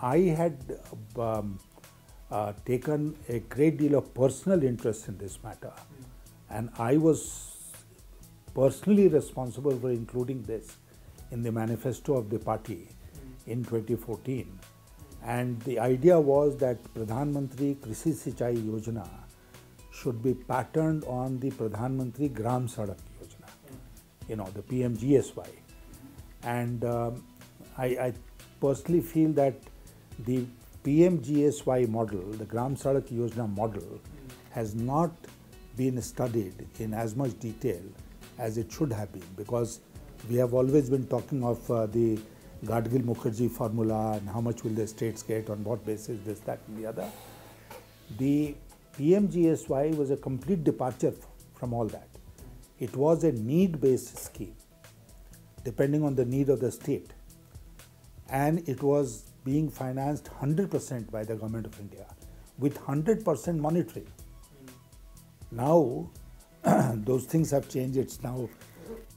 I had taken a great deal of personal interest in this matter, and I was personally responsible for including this in the manifesto of the party in 2014. And the idea was that Pradhan Mantri Krishi Sinchai Yojana should be patterned on the Pradhan Mantri Gram Sadak Yojana, the PMGSY. And I personally feel that the PMGSY model, the Gram Sadak Yojana model, has not been studied in as much detail as it should have been, because we have always been talking of the Gadgil-Mukherjee formula and how much will the states get, on what basis, this, that and the other. The PMGSY was a complete departure from all that. It was a need-based scheme, depending on the need of the state. And it was being financed 100% by the Government of India, with 100% monetary. Now, those things have changed. It's now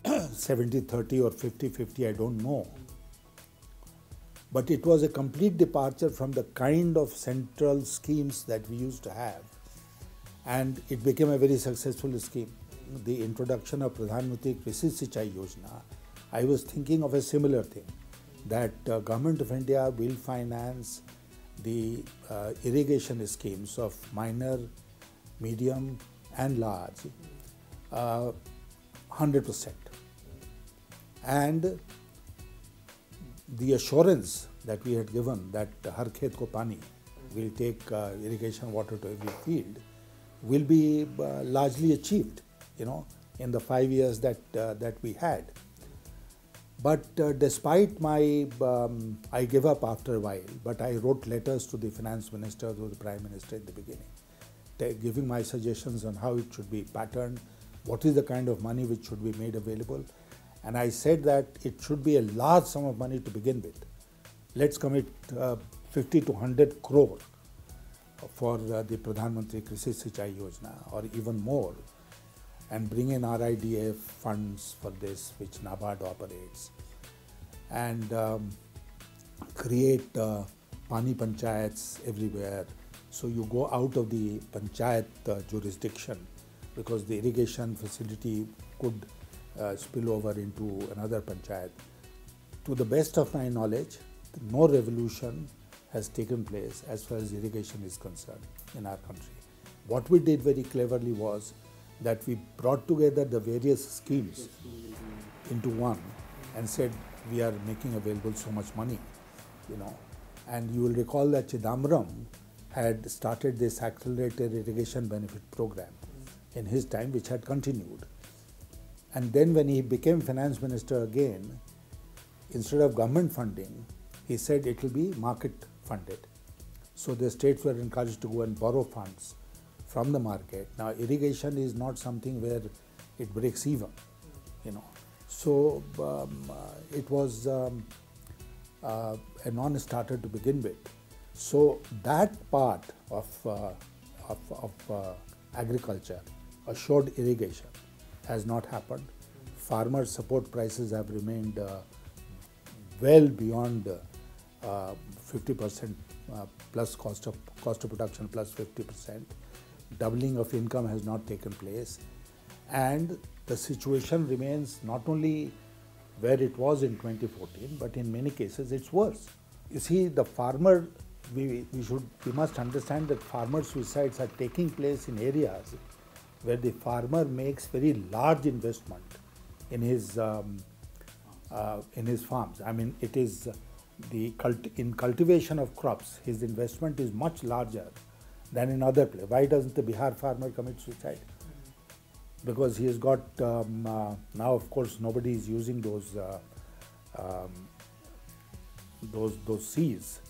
70-30 or 50-50, I don't know. But it was a complete departure from the kind of central schemes that we used to have. And it became a very successful scheme. The introduction of Pradhan Mantri Krishi Sinchai Yojana, I was thinking of a similar thing, that Government of India will finance the irrigation schemes of minor, medium and large 100%. And the assurance that we had given that Har Khet Ko Pani will take irrigation water to every field will be largely achieved, in the 5 years that we had. But despite my, I gave up after a while, but I wrote letters to the finance minister, to the prime minister in the beginning, giving my suggestions on how it should be patterned, what is the kind of money which should be made available. And I said that it should be a large sum of money to begin with. Let's commit 50 to 100 crore for the Pradhan Mantri Krishi Sinchai Yojana, or even more, and bring in RIDF funds for this, which NABARD operates, and create Pani Panchayats everywhere. So you go out of the Panchayat jurisdiction, because the irrigation facility could spill over into another Panchayat. To the best of my knowledge, no revolution has taken place as far as irrigation is concerned in our country. What we did very cleverly was that we brought together the various schemes into one and said we are making available so much money, And you will recall that Chidambaram had started this accelerated irrigation benefit program in his time, which had continued. And then when he became finance minister again, instead of government funding, he said it will be market funded. So the states were encouraged to go and borrow funds from the market. Now irrigation is not something where it breaks even, So it was a non-starter to begin with. So that part of agriculture, assured irrigation, has not happened. Farmer support prices have remained well beyond 50% plus cost of production plus 50%. Doubling of income has not taken place, and the situation remains not only where it was in 2014, but in many cases it's worse. You see, the farmer, we must understand that farmer suicides are taking place in areas where the farmer makes very large investment in his farms. I mean, it is in cultivation of crops, his investment is much larger than in other places. Why doesn't the Bihar farmer commit suicide? Because he has got, now of course nobody is using those seeds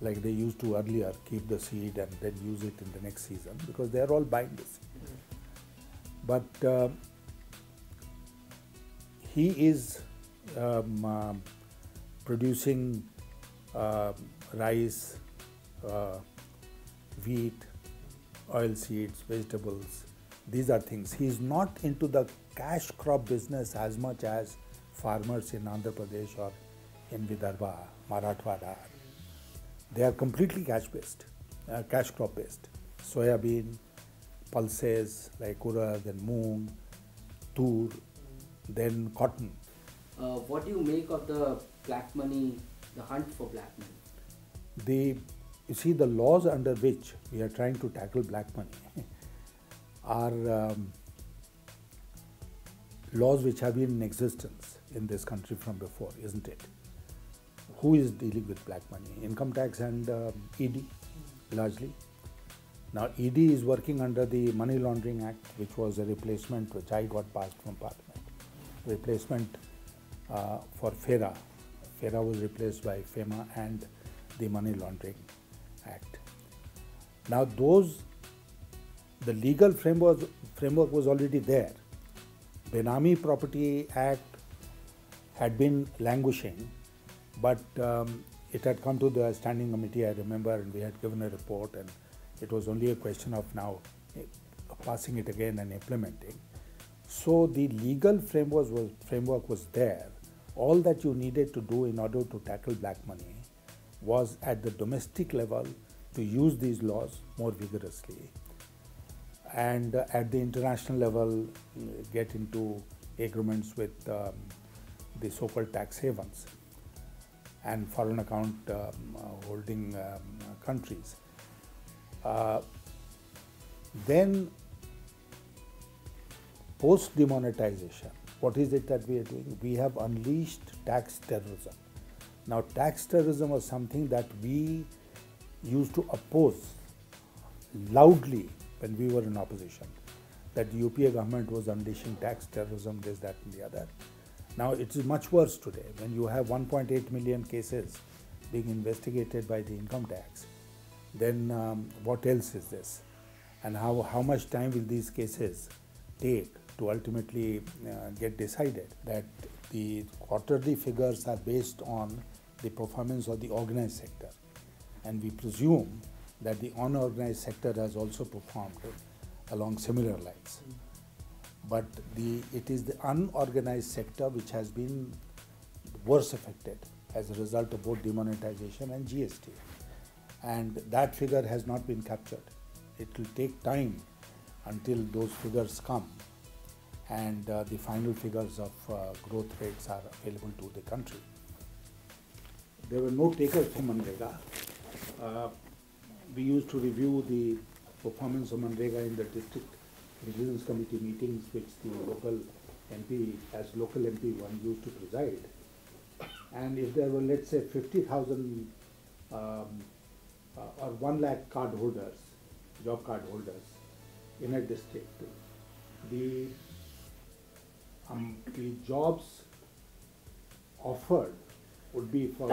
like they used to earlier, keep the seed and then use it in the next season, because they are all buying the seed. But he is producing rice, wheat, oil seeds, vegetables. These are things. He is not into the cash crop business as much as farmers in Andhra Pradesh or in Vidarbha, Marathwada. They are completely cash crop based. Soybean, pulses like urad, then moong, tur, then cotton. What do you make of the black money, the hunt for black money? You see, the laws under which we are trying to tackle black money are laws which have been in existence in this country from before, isn't it? Who is dealing with black money? Income tax and ED, largely. Now, ED is working under the Money Laundering Act, which was a replacement which I got passed from Parliament. Replacement for FERA. FERA was replaced by FEMA and the Money Laundering Act. Now, the legal framework was already there. Benami Property Act had been languishing, but it had come to the standing committee, I remember, and we had given a report, and it was only a question of now passing it again and implementing. So the legal framework was there. All that you needed to do in order to tackle black money was at the domestic level to use these laws more vigorously, and at the international level get into agreements with the so-called tax havens and foreign account holding countries. Then post demonetization, what is it that we are doing? We have unleashed tax terrorism. Now, tax terrorism was something that we used to oppose loudly when we were in opposition, that the UPA government was unleashing tax terrorism, this, that and the other. Now it is much worse today when you have 1.8 million cases being investigated by the income tax. Then what else is this? And how much time will these cases take to ultimately get decided? That the quarterly figures are based on the performance of the organized sector, and we presume that the unorganized sector has also performed along similar lines. But it is the unorganized sector which has been worse affected as a result of both demonetization and GST. And that figure has not been captured. It will take time until those figures come and the final figures of growth rates are available to the country. There were no takers from Manrega. We used to review the performance of Manrega in the district Vigilance Committee meetings, which the local MP, as local MP, one used to preside. And if there were, let's say, 50,000 or 1 lakh card holders, job card holders in a district, the jobs offered would be for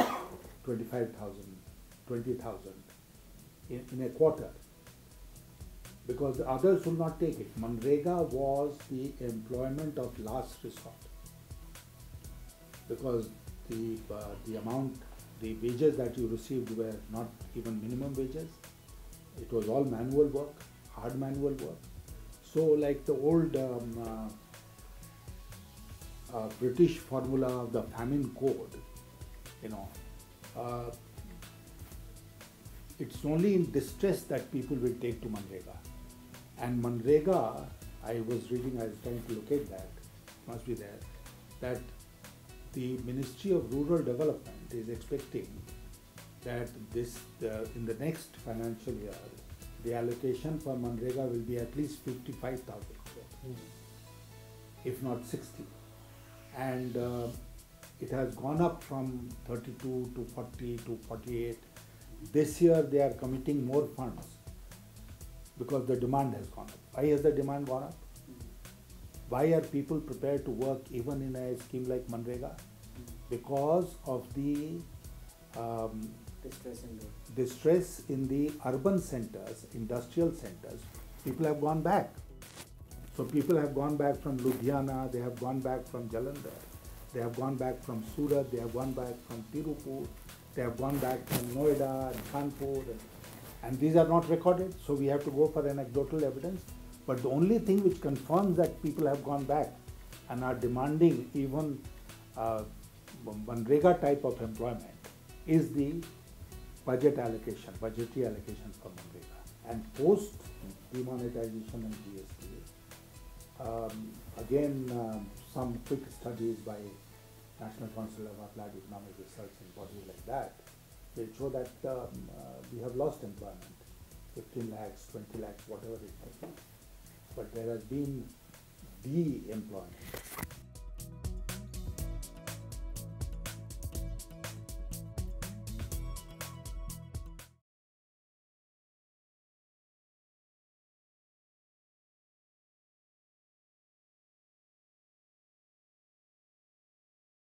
25,000, 20,000 in a quarter, because the others would not take it. Manrega was the employment of last resort, because the amount, the wages that you received were not even minimum wages. It was all manual work, hard manual work. So like the old British formula of the famine code, it's only in distress that people will take to Manrega. And Manrega, I was trying to locate that, must be there, that the Ministry of Rural Development is expecting that in the next financial year, the allocation for Manrega will be at least 55,000 crore, if not 60. And it has gone up from 32 to 40 to 48. This year they are committing more funds because the demand has gone up. Why has the demand gone up? Why are people prepared to work even in a scheme like Manrega? Because of the distress in the urban centers, industrial centers. People have gone back. So people have gone back from Ludhiana, they have gone back from Jalandhar, they have gone back from Surat, they have gone back from Tirupur, they have gone back from Noida and Kanpur, and these are not recorded, so we have to go for anecdotal evidence. But the only thing which confirms that people have gone back and are demanding even Manrega type of employment is the budgetary allocation for Manrega. And post demonetization and GST, again, some quick studies by National Council of Applied Economic Research and bodies like that will show that we have lost employment, 15 lakhs, 20 lakhs, whatever it may be. But there has been de-employment.